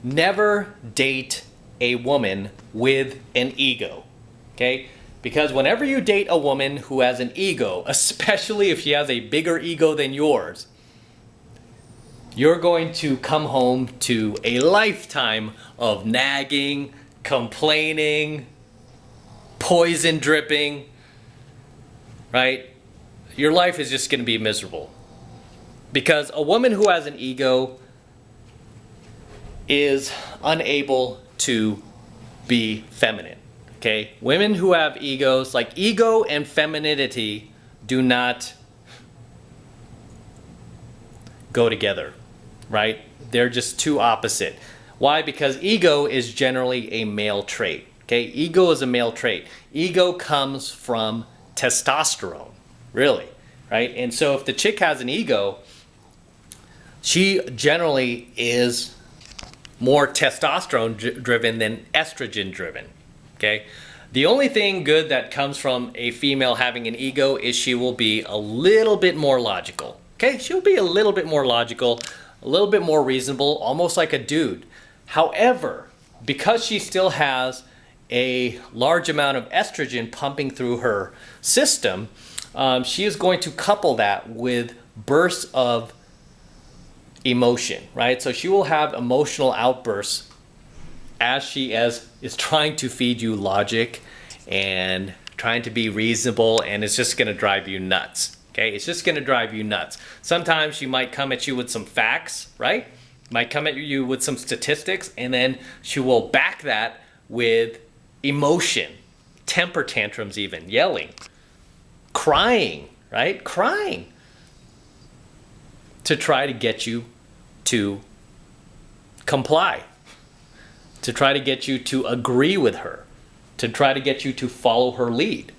never date a woman with an ego, okay? Because whenever you date a woman who has an ego, especially if she has a bigger ego than yours, you're going to come home to a lifetime of nagging, complaining, poison dripping, right? Your life is just going to be miserable. Because a woman who has an ego is unable to be feminine, okay? Women who have egos, like ego and femininity, do not go together, right? They're just too opposite. Why? Because ego is generally a male trait, okay? Ego is a male trait. Ego comes from testosterone, really, right? And so if the chick has an ego, she generally is more testosterone driven than estrogen driven, okay? The only thing good that comes from a female having an ego is she will be a little bit more logical, okay? She'll be a little bit more logical, a little bit more reasonable, almost like a dude. However, because she still has a large amount of estrogen pumping through her system, she is going to couple that with bursts of emotion, right? So she will have emotional outbursts as she is trying to feed you logic and trying to be reasonable, and it's just going to drive you nuts, okay? It's just going to drive you nuts. Sometimes she might come at you with some facts, right? Might come at you with some statistics, and then she will back that with emotion, temper tantrums even, yelling, crying, right? Crying to try to get you to comply, to try to get you to agree with her, to try to get you to follow her lead,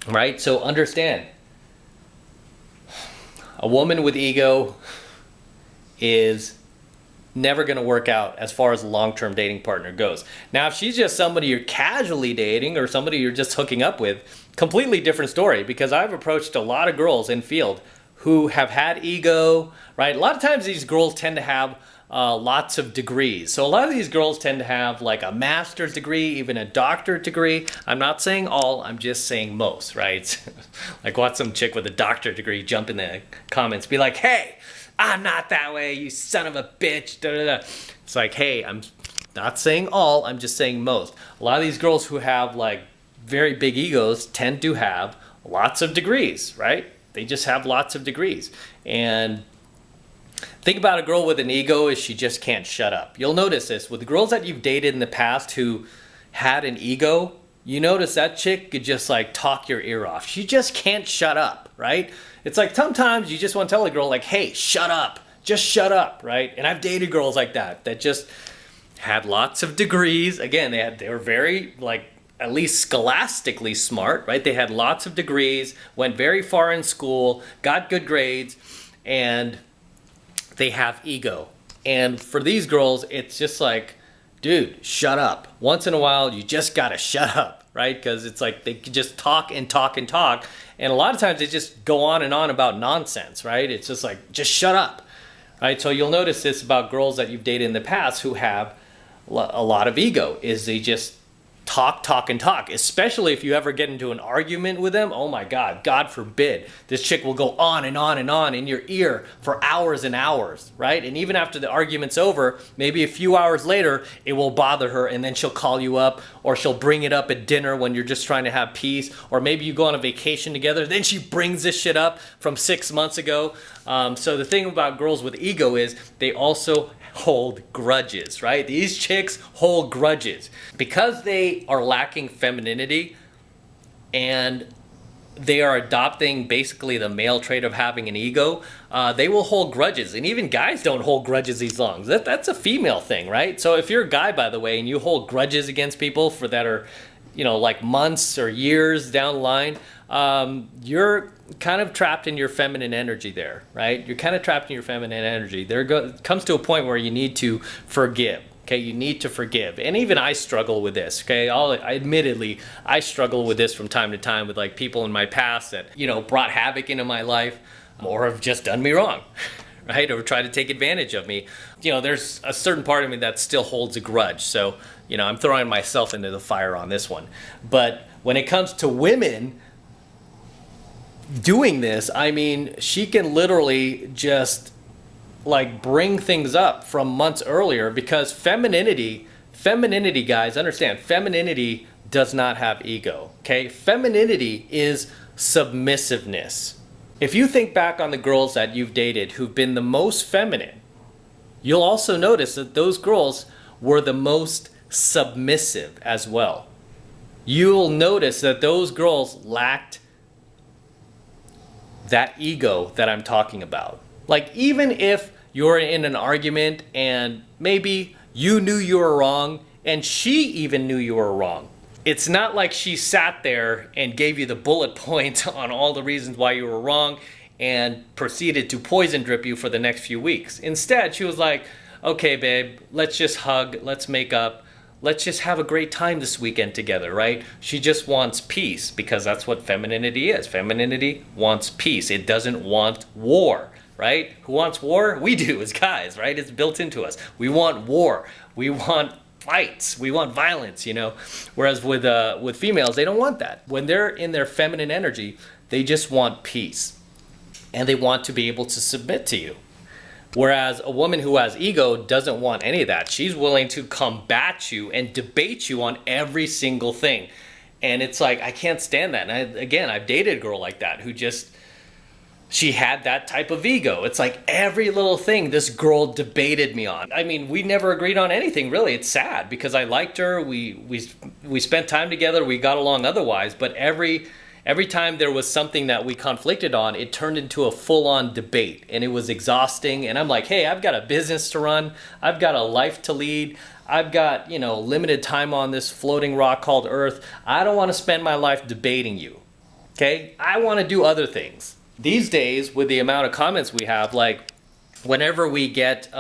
right? So understand, a woman with ego is never going to work out as far as a long-term dating partner goes. Now, if she's just somebody you're casually dating or somebody you're just hooking up with, completely different story, because I've approached a lot of girls in field who have had ego, right? A lot of times these girls tend to have lots of degrees. So a lot of these girls tend to have like a master's degree, even a doctorate degree. I'm not saying all, I'm just saying most, right? Like watch some chick with a doctorate degree jump in the comments, be like, hey, I'm not that way, you son of a bitch, da, da, da. It's like, hey, I'm not saying all, I'm just saying most. A lot of these girls who have like very big egos tend to have lots of degrees, right? They just have lots of degrees. And think about a girl with an ego is she just can't shut up. You'll notice this with the girls that you've dated in the past who had an ego. You notice that chick could just like talk your ear off. She just can't shut up, right? It's like sometimes you just want to tell a girl like, hey, shut up, just shut up, right? And I've dated girls like that just had lots of degrees. Again, they were very like at least scholastically smart, right? They had lots of degrees, went very far in school, got good grades, and they have ego. And for these girls, it's just like, dude, shut up. Once in a while, you just gotta shut up, right? Because it's like they can just talk and talk and talk. And a lot of times they just go on and on about nonsense, right? It's just like, just shut up, right? So you'll notice this about girls that you've dated in the past who have a lot of ego, is they just talk and talk, especially if you ever get into an argument with them. Oh my God, God forbid, this chick will go on and on and on in your ear for hours and hours, right? And even after the argument's over, maybe a few hours later, it will bother her, and then she'll call you up, or she'll bring it up at dinner when you're just trying to have peace, or maybe you go on a vacation together, then she brings this shit up from 6 months ago. So the thing about girls with ego is they also hold grudges, right? These chicks hold grudges because they are lacking femininity and they are adopting basically the male trait of having an ego. They will hold grudges, and even guys don't hold grudges these long. That's a female thing, right? So if you're a guy, by the way, and you hold grudges against people for that are, you know, like months or years down the line, you're kind of trapped in your feminine energy there, right? You're kind of trapped in your feminine energy. Comes to a point where you need to forgive. Okay, you need to forgive. And even I struggle with this, okay? Admittedly, I struggle with this from time to time with like people in my past that, you know, brought havoc into my life or have just done me wrong, right? Or try to take advantage of me. You know, there's a certain part of me that still holds a grudge. So, you know, I'm throwing myself into the fire on this one. But when it comes to women doing this, I mean, she can literally just like bring things up from months earlier, because femininity, guys, understand, femininity does not have ego, okay? Femininity is submissiveness. If you think back on the girls that you've dated who've been the most feminine, you'll also notice that those girls were the most submissive as well. You'll notice that those girls lacked that ego that I'm talking about. Like, even if you're in an argument and maybe you knew you were wrong and she even knew you were wrong, it's not like she sat there and gave you the bullet point on all the reasons why you were wrong and proceeded to poison drip you for the next few weeks. Instead, she was like, okay, babe, let's just hug, let's make up, let's just have a great time this weekend together, right? She just wants peace, because that's what femininity is. Femininity wants peace. It doesn't want war, right? Who wants war? We do as guys, right? It's built into us. We want war. We want fights. We want violence, you know? Whereas with females, they don't want that. When they're in their feminine energy, they just want peace. And they want to be able to submit to you. Whereas a woman who has ego doesn't want any of that. She's willing to combat you and debate you on every single thing. And it's like, I can't stand that. And I've dated a girl like that who just, she had that type of ego. It's like every little thing this girl debated me on. I mean, we never agreed on anything, really. It's sad because I liked her. We spent time together. We got along otherwise. But every time there was something that we conflicted on, it turned into a full-on debate, and it was exhausting. And I'm like, hey, I've got a business to run. I've got a life to lead. I've got, you know, limited time on this floating rock called Earth. I don't want to spend my life debating you, okay? I want to do other things. These days, with the amount of comments we have, like whenever we get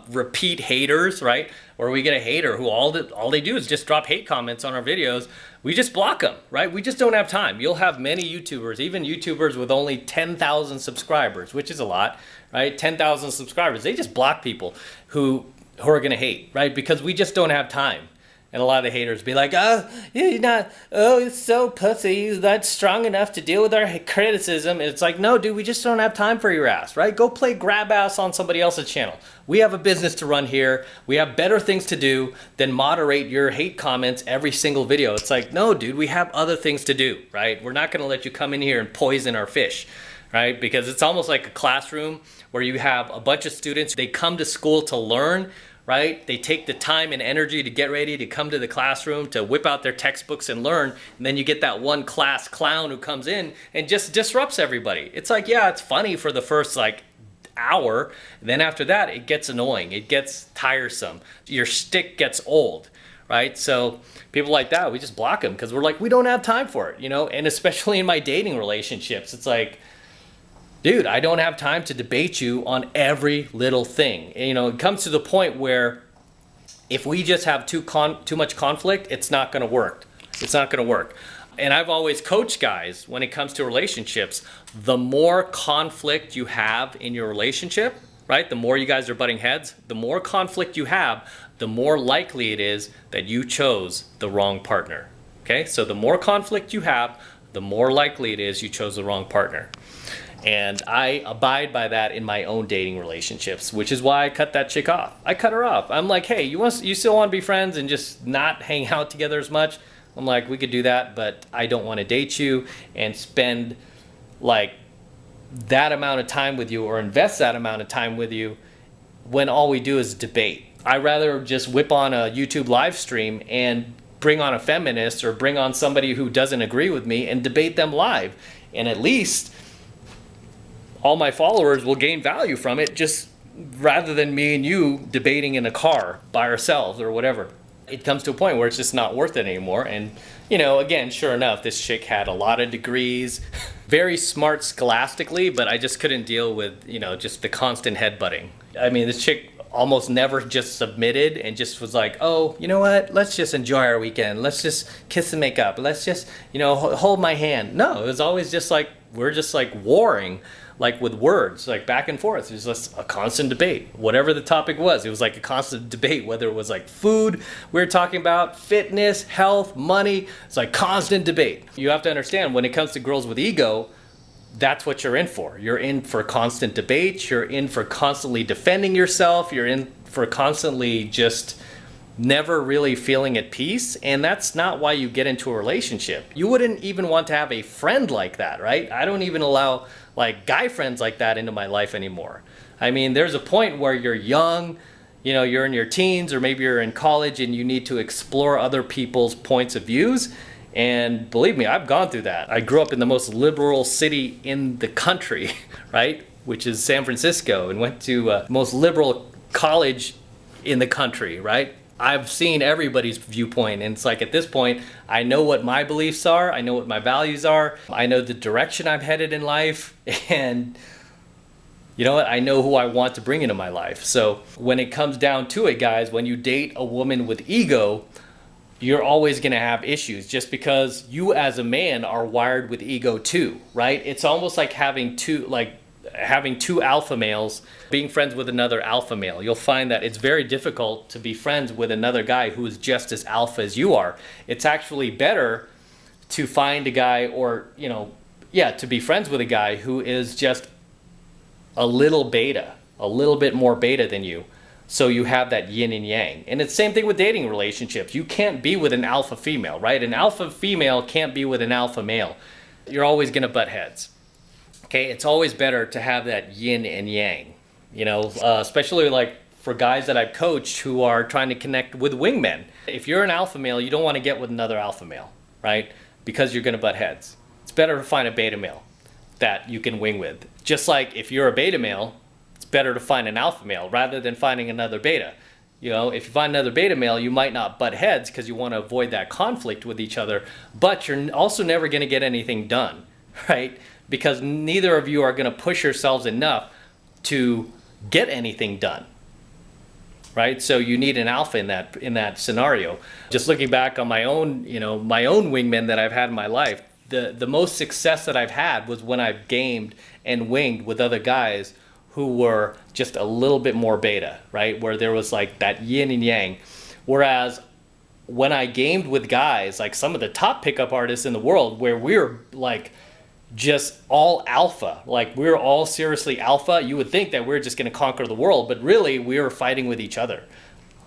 repeat haters, right? Or we get a hater who all they do is just drop hate comments on our videos, we just block them, right? We just don't have time. You'll have many YouTubers, even YouTubers with only 10,000 subscribers, which is a lot, right? 10,000 subscribers. They just block people who are going to hate, right? Because we just don't have time. And a lot of the haters be like, oh, you're not, oh, it's so pussy, he's not strong enough to deal with our criticism. And it's like, no, dude, we just don't have time for your ass, right? Go play grab ass on somebody else's channel. We have a business to run here. We have better things to do than moderate your hate comments every single video. It's like, no, dude, we have other things to do, right? We're not gonna let you come in here and poison our fish, right? Because it's almost like a classroom where you have a bunch of students, they come to school to learn, right? They take the time and energy to get ready to come to the classroom, to whip out their textbooks and learn. And then you get that one class clown who comes in and just disrupts everybody. It's like, yeah, it's funny for the first like hour. And then after that, it gets annoying. It gets tiresome. Your shtick gets old, right? So people like that, we just block them because we're like, we don't have time for it, you know? And especially in my dating relationships, it's like, dude, I don't have time to debate you on every little thing. And, you know, it comes to the point where if we just have too much conflict, it's not going to work. It's not going to work. And I've always coached guys when it comes to relationships, the more conflict you have in your relationship, right? The more you guys are butting heads, the more conflict you have, the more likely it is that you chose the wrong partner. Okay? So the more conflict you have, the more likely it is you chose the wrong partner. And I abide by that in my own dating relationships, which is why I cut that chick off. I cut her off. I'm like, hey, you still want to be friends and just not hang out together as much? I'm like, we could do that, but I don't want to date you and spend like that amount of time with you or invest that amount of time with you when all we do is debate. I'd rather just whip on a YouTube live stream and bring on a feminist or bring on somebody who doesn't agree with me and debate them live. And at least all my followers will gain value from it, just rather than me and you debating in a car by ourselves or whatever. It comes to a point where it's just not worth it anymore. And, you know, again, sure enough, this chick had a lot of degrees, very smart scholastically, but I just couldn't deal with, you know, just the constant headbutting. I mean, this chick almost never just submitted and just was like, oh, you know what, let's just enjoy our weekend. Let's just kiss and make up. Let's just, you know, hold my hand. No, it was always just like, we're just like warring like with words, like back and forth. It was just a constant debate. Whatever the topic was, it was like a constant debate, whether it was like food we were talking about, fitness, health, money. It's like constant debate. You have to understand, when it comes to girls with ego, that's what you're in for. You're in for constant debates. You're in for constantly defending yourself. You're in for constantly just never really feeling at peace. And that's not why you get into a relationship. You wouldn't even want to have a friend like that, right? I don't even allow like guy friends like that into my life anymore. I mean, there's a point where you're young, you're in your teens, or maybe you're in college and you need to explore other people's points of views. And believe me, I've gone through that. I grew up in the most liberal city in the country, right? Which is San Francisco, and went to the most liberal college in the country, right? I've seen everybody's viewpoint, and it's like at this point, I know what my beliefs are, I know what my values are, I know the direction I'm headed in life, and you know what? I know who I want to bring into my life. So when it comes down to it, guys, when you date a woman with ego, you're always going to have issues, just because you as a man are wired with ego too, right? It's almost like having two alpha males being friends with another alpha male. You'll find that it's very difficult to be friends with another guy who is just as alpha as you are. It's actually better to find a guy, or to be friends with a guy who is just a little beta, a little bit more beta than you. So you have that yin and yang. And it's the same thing with dating relationships. You can't be with an alpha female, right? An alpha female can't be with an alpha male. You're always going to butt heads. Okay, it's always better to have that yin and yang, especially like for guys that I've coached who are trying to connect with wingmen. If you're an alpha male, you don't want to get with another alpha male, right? Because you're going to butt heads. It's better to find a beta male that you can wing with. Just like if you're a beta male, it's better to find an alpha male rather than finding another beta. If you find another beta male, you might not butt heads because you want to avoid that conflict with each other, but you're also never going to get anything done, right? Because neither of you are going to push yourselves enough to get anything done, right? So you need an alpha in that scenario. Just looking back on my own wingmen that I've had in my life, the most success that I've had was when I've gamed and winged with other guys who were just a little bit more beta, right? Where there was like that yin and yang. Whereas when I gamed with guys, like some of the top pickup artists in the world, where we're like just all alpha, like we're all seriously alpha, you would think that we're just gonna conquer the world, but really we were fighting with each other.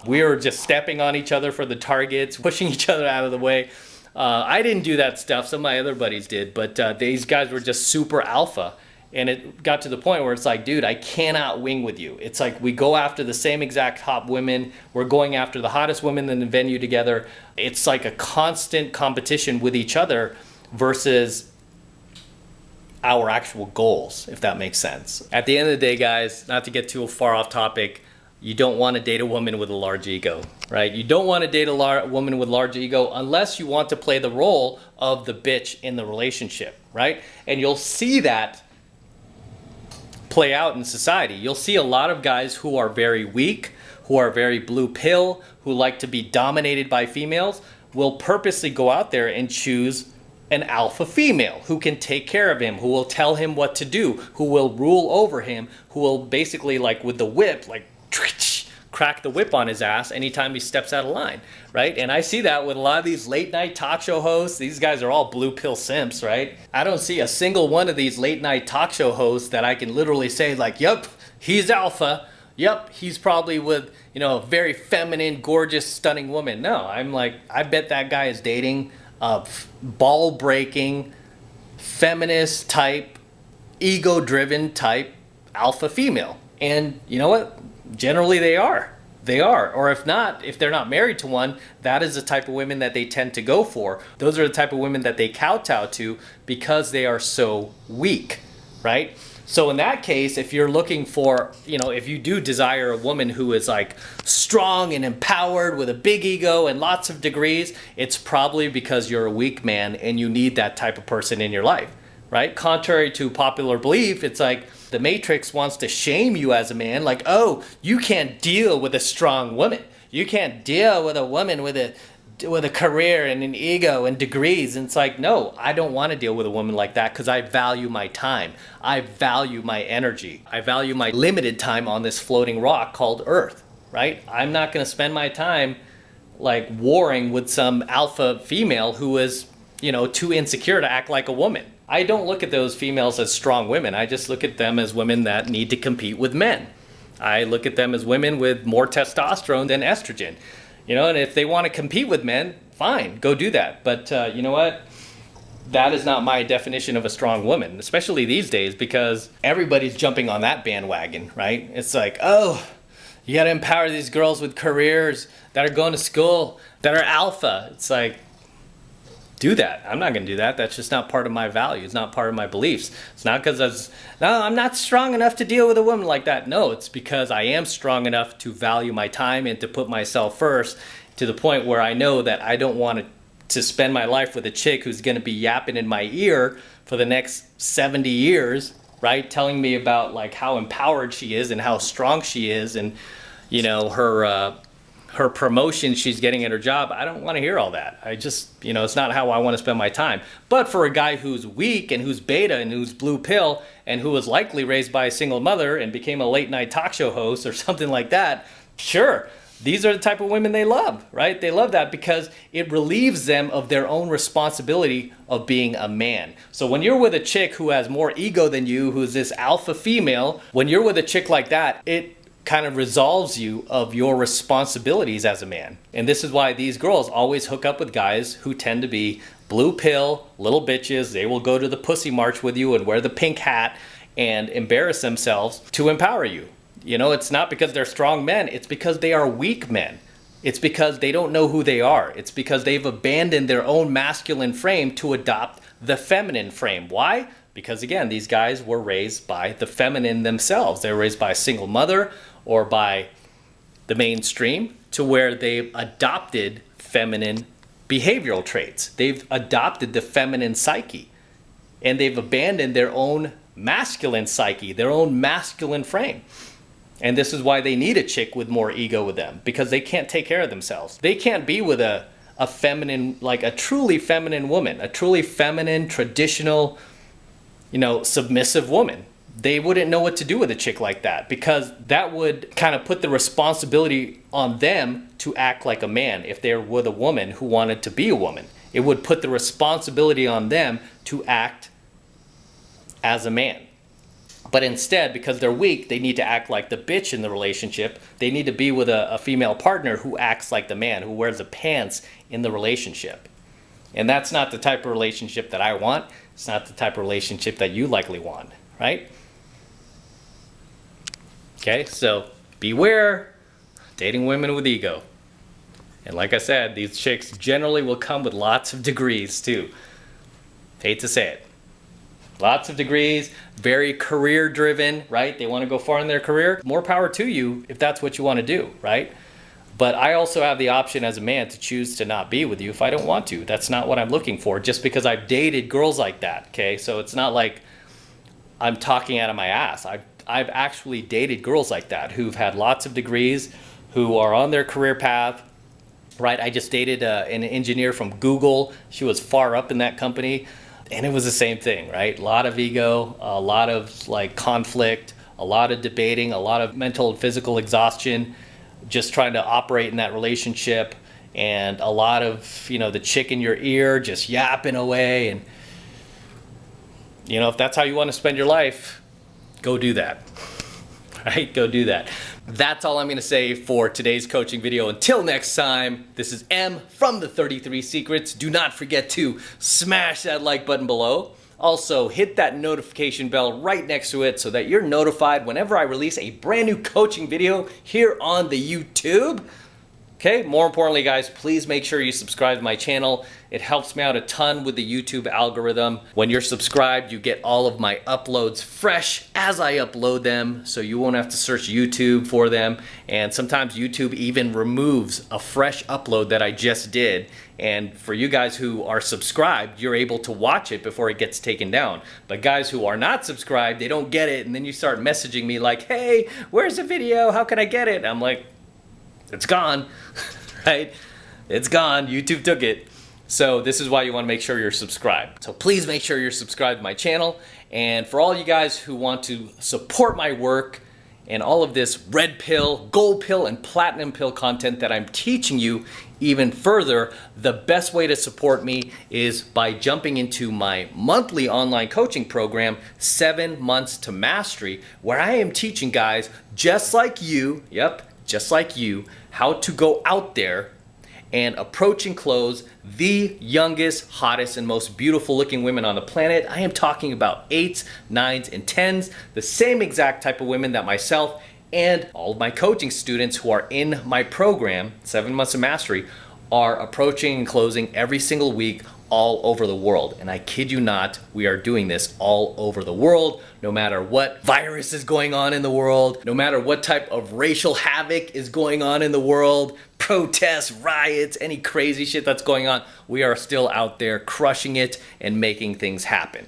We were just stepping on each other for the targets, pushing each other out of the way. I didn't do that stuff, some of my other buddies did, but these guys were just super alpha. And it got to the point where it's like, dude, I cannot wing with you. It's like we go after the same exact hot women. We're going after the hottest women in the venue together. It's like a constant competition with each other versus our actual goals, if that makes sense. At the end of the day, guys, not to get too far off topic, you don't want to date a woman with a large ego, right? You don't want to date a woman with large ego unless you want to play the role of the bitch in the relationship, right? And you'll see that play out in society. You'll see a lot of guys who are very weak, who are very blue pill, who like to be dominated by females, will purposely go out there and choose an alpha female who can take care of him, who will tell him what to do, who will rule over him, who will basically, like with the whip, like crack the whip on his ass anytime he steps out of line, right? And I see that with a lot of these late night talk show hosts. These guys are all blue pill simps, right? I don't see a single one of these late night talk show hosts that I can literally say like, yep, he's alpha. Yep, he's probably with, a very feminine, gorgeous, stunning woman. No, I'm like, I bet that guy is dating a ball-breaking, feminist type, ego-driven type alpha female. And you know what? Generally they are. Or if not, if they're not married to one, that is the type of women that they tend to go for. Those are the type of women that they kowtow to because they are so weak, right? So in that case, if you're looking for, if you do desire a woman who is like strong and empowered with a big ego and lots of degrees, it's probably because you're a weak man and you need that type of person in your life, right? Contrary to popular belief, it's like the Matrix wants to shame you as a man, like, oh, you can't deal with a strong woman. You can't deal with a woman with a with a career and an ego and degrees. And it's like, no, I don't want to deal with a woman like that because I value my time. I value my energy. I value my limited time on this floating rock called Earth, right? I'm not going to spend my time like warring with some alpha female who is, you know, too insecure to act like a woman. I don't look at those females as strong women. I just look at them as women that need to compete with men. I look at them as women with more testosterone than estrogen. You know, and if they want to compete with men, fine, go do that. But you know what? That is not my definition of a strong woman, especially these days, because everybody's jumping on that bandwagon, right? It's like, oh, you got to empower these girls with careers that are going to school, that are alpha. It's like, do that. I'm not going to do that. That's just not part of my values. It's not part of my beliefs. It's not because I'm not strong enough to deal with a woman like that. No, it's because I am strong enough to value my time and to put myself first, to the point where I know that I don't want to spend my life with a chick who's going to be yapping in my ear for the next 70 years, right? Telling me about like how empowered she is and how strong she is, and you know, her promotion she's getting at her job. I don't want to hear all that. I just, you know, it's not how I want to spend my time. But for a guy who's weak and who's beta and who's blue pill and who was likely raised by a single mother and became a late night talk show host or something like that, sure, these are the type of women they love, right? They love that because it relieves them of their own responsibility of being a man. So when you're with a chick who has more ego than you, who's this alpha female, when you're with a chick like that, it kind of resolves you of your responsibilities as a man. And this is why these girls always hook up with guys who tend to be blue pill, little bitches. They will go to the pussy march with you and wear the pink hat and embarrass themselves to empower you. You know, it's not because they're strong men, it's because they are weak men. It's because they don't know who they are. It's because they've abandoned their own masculine frame to adopt the feminine frame. Why? Because again, these guys were raised by the feminine themselves. They were raised by a single mother or by the mainstream, to where they've adopted feminine behavioral traits. They've adopted the feminine psyche, and they've abandoned their own masculine psyche, their own masculine frame. And this is why they need a chick with more ego with them, because they can't take care of themselves. They can't be with a feminine, like a truly feminine woman, a truly feminine, traditional, you know, submissive woman. They wouldn't know what to do with a chick like that, because that would kind of put the responsibility on them to act like a man. If they're with a woman who wanted to be a woman, it would put the responsibility on them to act as a man. But instead, because they're weak, they need to act like the bitch in the relationship. They need to be with a female partner who acts like the man, who wears the pants in the relationship. And that's not the type of relationship that I want. It's not the type of relationship that you likely want, right? Okay, so beware dating women with ego. And like I said, these chicks generally will come with lots of degrees too. Hate to say it. Lots of degrees, very career driven, right? They want to go far in their career. More power to you if that's what you want to do, right? But I also have the option as a man to choose to not be with you if I don't want to. That's not what I'm looking for, just because I've dated girls like that, okay? So it's not like I'm talking out of my ass. I've actually dated girls like that who've had lots of degrees, who are on their career path, right? I just dated an engineer from Google. She was far up in that company, and it was the same thing, right? A lot of ego, a lot of like conflict, a lot of debating, a lot of mental and physical exhaustion, just trying to operate in that relationship, and a lot of, you know, the chick in your ear just yapping away. And you know, if that's how you want to spend your life, go do that, right? Go do that. That's all I'm going to say for today's coaching video. Until next time, this is M from the 33 Secrets. Do not forget to smash that like button below. Also, hit that notification bell right next to it so that you're notified whenever I release a brand new coaching video here on the YouTube. Okay, more importantly, guys, please make sure you subscribe to my channel. It helps me out a ton with the YouTube algorithm. When you're subscribed, you get all of my uploads fresh as I upload them, so you won't have to search YouTube for them. And sometimes YouTube even removes a fresh upload that I just did. And for you guys who are subscribed, you're able to watch it before it gets taken down. But guys who are not subscribed, they don't get it, and then you start messaging me like, hey, where's the video? How can I get it? I'm like, it's gone, right? It's gone. YouTube took it. So this is why you want to make sure you're subscribed. So please make sure you're subscribed to my channel. And for all you guys who want to support my work and all of this red pill, gold pill, and platinum pill content that I'm teaching you even further, the best way to support me is by jumping into my monthly online coaching program, 7 Months to Mastery, where I am teaching guys just like you, just like you, how to go out there and approach and close the youngest, hottest, and most beautiful looking women on the planet. I am talking about 8s, 9s, and 10s, the same exact type of women that myself and all of my coaching students who are in my program, 7 Months of Mastery, are approaching and closing every single week all over the world. And I kid you not, we are doing this all over the world, no matter what virus is going on in the world, no matter what type of racial havoc is going on in the world, protests, riots, any crazy shit that's going on, we are still out there crushing it and making things happen.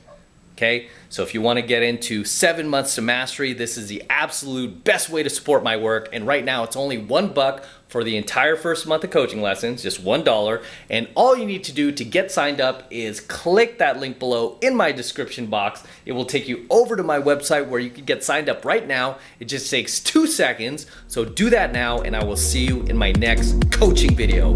Okay, so if you want to get into 7 Months to Mastery, this is the absolute best way to support my work. And right now it's only $1 for the entire first month of coaching lessons, just $1. And all you need to do to get signed up is click that link below in my description box. It will take you over to my website where you can get signed up right now. It just takes 2 seconds. So do that now, and I will see you in my next coaching video.